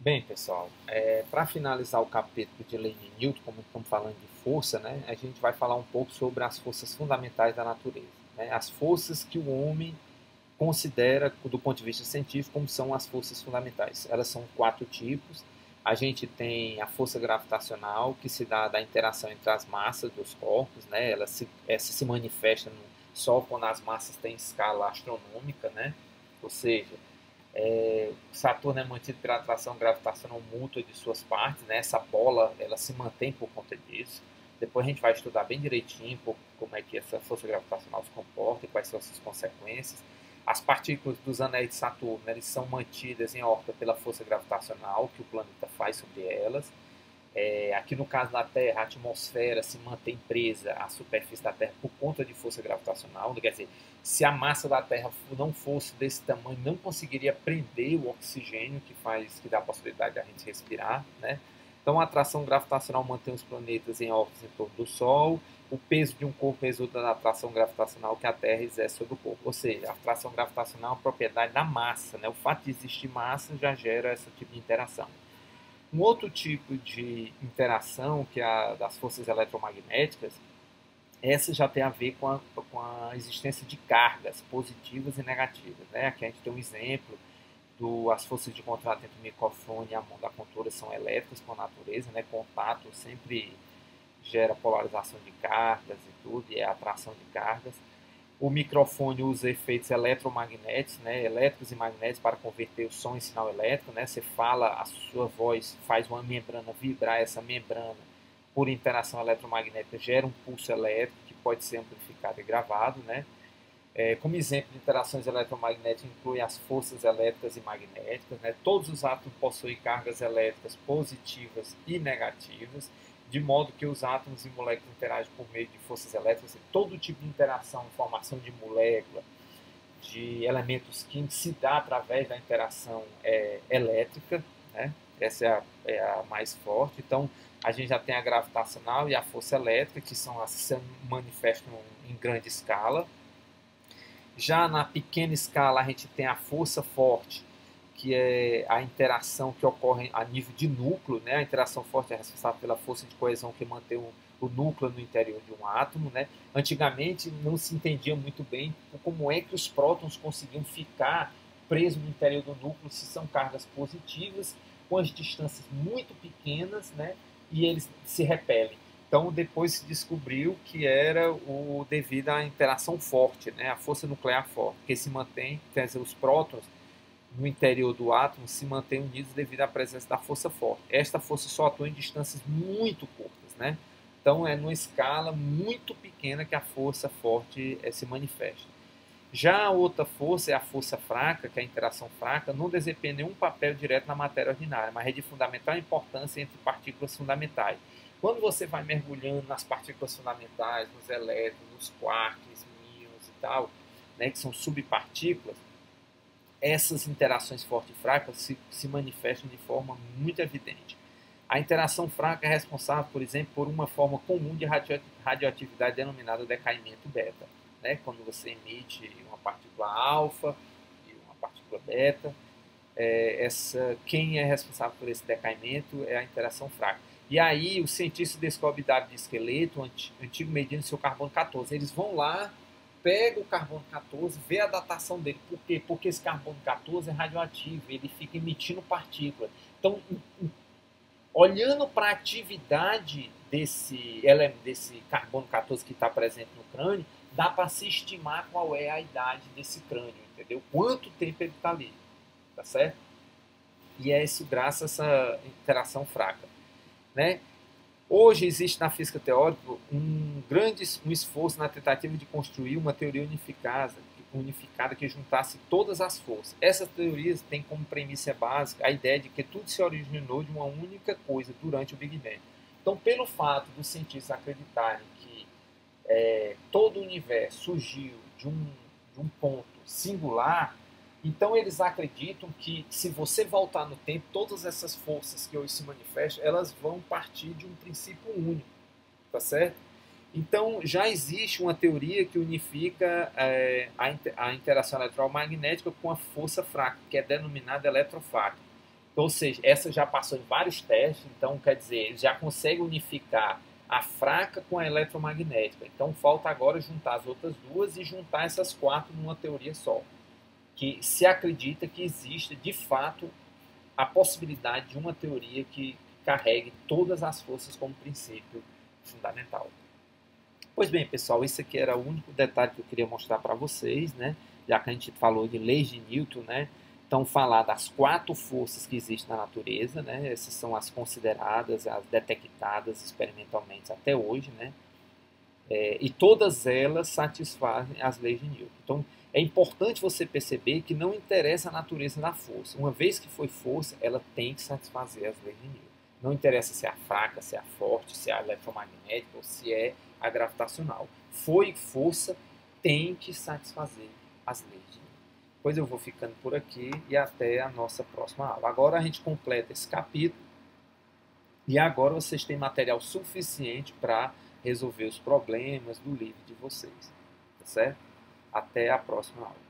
Bem, pessoal, para finalizar o capítulo de lei de Newton, como estamos falando de força, né, a gente vai falar um pouco sobre as forças fundamentais da natureza, né, as forças que o homem considera, do ponto de vista científico, como são as forças fundamentais. Elas são quatro tipos. A gente tem a força gravitacional, que se dá da interação entre as massas dos corpos, né, essa se manifesta só quando as massas têm escala astronômica, né, ou seja, Saturno é mantido pela atração gravitacional mútua de suas partes, né? Essa bola ela se mantém por conta disso. Depois a gente vai estudar bem direitinho como é que essa força gravitacional se comporta e quais são essas consequências. As partículas dos anéis de Saturno eles são mantidas em órbita pela força gravitacional que o planeta faz sobre elas. Aqui no caso da Terra, a atmosfera se mantém presa à superfície da Terra por conta de força gravitacional. Quer dizer, se a massa da Terra não fosse desse tamanho, não conseguiria prender o oxigênio que dá a possibilidade de a gente respirar, né? Então, a atração gravitacional mantém os planetas em órbitas em torno do Sol. O peso de um corpo resulta da atração gravitacional que a Terra exerce sobre o corpo. Ou seja, a atração gravitacional é uma propriedade da massa, né? O fato de existir massa já gera esse tipo de interação. Um outro tipo de interação, que é a das forças eletromagnéticas, essa já tem a ver com a existência de cargas positivas e negativas. Né? Aqui a gente tem um exemplo as forças de contato entre o microfone e a mão da contora são elétricas por natureza, né? Contato sempre gera polarização de cargas e tudo, e é atração de cargas. O microfone usa efeitos eletromagnéticos, né, elétricos e magnéticos para converter o som em sinal elétrico. Né? Você fala, a sua voz faz uma membrana vibrar, essa membrana, por interação eletromagnética, gera um pulso elétrico que pode ser amplificado e gravado. Né? Como exemplo de interações eletromagnéticas, inclui as forças elétricas e magnéticas. Né? Todos os átomos possuem cargas elétricas positivas e negativas, de modo que os átomos e moléculas interagem por meio de forças elétricas. Todo tipo de interação, formação de molécula, de elementos químicos, se dá através da interação elétrica. Né? Essa é a mais forte. Então, a gente já tem a gravitacional e a força elétrica, que são as que se manifestam em grande escala. Já na pequena escala, a gente tem a força forte, que é a interação que ocorre a nível de núcleo. Né? A interação forte é responsável pela força de coesão que mantém o núcleo no interior de um átomo. Né? Antigamente não se entendia muito bem como é que os prótons conseguiam ficar presos no interior do núcleo se são cargas positivas, com as distâncias muito pequenas, né? E eles se repelem. Então, depois se descobriu que era devido à interação forte, né? A força nuclear forte, que se mantém, quer dizer, os prótons no interior do átomo se mantêm unidos devido à presença da força forte. Esta força só atua em distâncias muito curtas, né? Então, é numa escala muito pequena que a força forte se manifesta. Já a outra força é a força fraca, que é a interação fraca, não desempenha nenhum papel direto na matéria ordinária, mas é de fundamental importância entre partículas fundamentais. Quando você vai mergulhando nas partículas fundamentais, nos elétrons, nos quarks, íons e tal, né, que são subpartículas, essas interações forte e fraca se manifestam de forma muito evidente. A interação fraca é responsável, por exemplo, por uma forma comum de radioatividade denominada decaimento beta. Né? Quando você emite uma partícula alfa e uma partícula beta, quem é responsável por esse decaimento é a interação fraca. E aí os cientistas descobrem dados de esqueleto, antigo medindo seu carbono 14. Eles vão lá, pegam o carbono 14, vê a datação dele. Por quê? Porque esse carbono 14 é radioativo, ele fica emitindo partículas. Então, olhando para a atividade desse carbono 14 que está presente no crânio, dá para se estimar qual é a idade desse crânio, entendeu? Quanto tempo ele está ali, tá certo? E é isso graças a essa interação fraca, né? Hoje existe na física teórica um esforço na tentativa de construir uma teoria unificada que juntasse todas as forças. Essas teorias têm como premissa básica a ideia de que tudo se originou de uma única coisa durante o Big Bang. Então, pelo fato dos cientistas acreditarem que todo o universo surgiu de um ponto singular, então eles acreditam que se você voltar no tempo, todas essas forças que hoje se manifestam, elas vão partir de um princípio único, tá certo? Então já existe uma teoria que unifica a interação eletromagnética com a força fraca, que é denominada eletrofática. Ou seja, essa já passou em vários testes, então quer dizer, já consegue unificar a fraca com a eletromagnética. Então falta agora juntar as outras duas e juntar essas quatro numa teoria só. Que se acredita que existe, de fato, a possibilidade de uma teoria que carregue todas as forças como princípio fundamental. Pois bem, pessoal, esse aqui era o único detalhe que eu queria mostrar para vocês, né? Já que a gente falou de leis de Newton, né? Então, falar das quatro forças que existem na natureza, né? Essas são as consideradas, as detectadas experimentalmente até hoje, né? E todas elas satisfazem as leis de Newton. Então, é importante você perceber que não interessa a natureza da força. Uma vez que foi força, ela tem que satisfazer as leis de Newton. Não interessa se é a fraca, se é a forte, se é a eletromagnética ou se é a gravitacional. Foi força, tem que satisfazer as leis de Newton. Pois eu vou ficando por aqui e até a nossa próxima aula. Agora a gente completa esse capítulo e agora vocês têm material suficiente para resolver os problemas do livro de vocês. Tá certo? Até a próxima aula.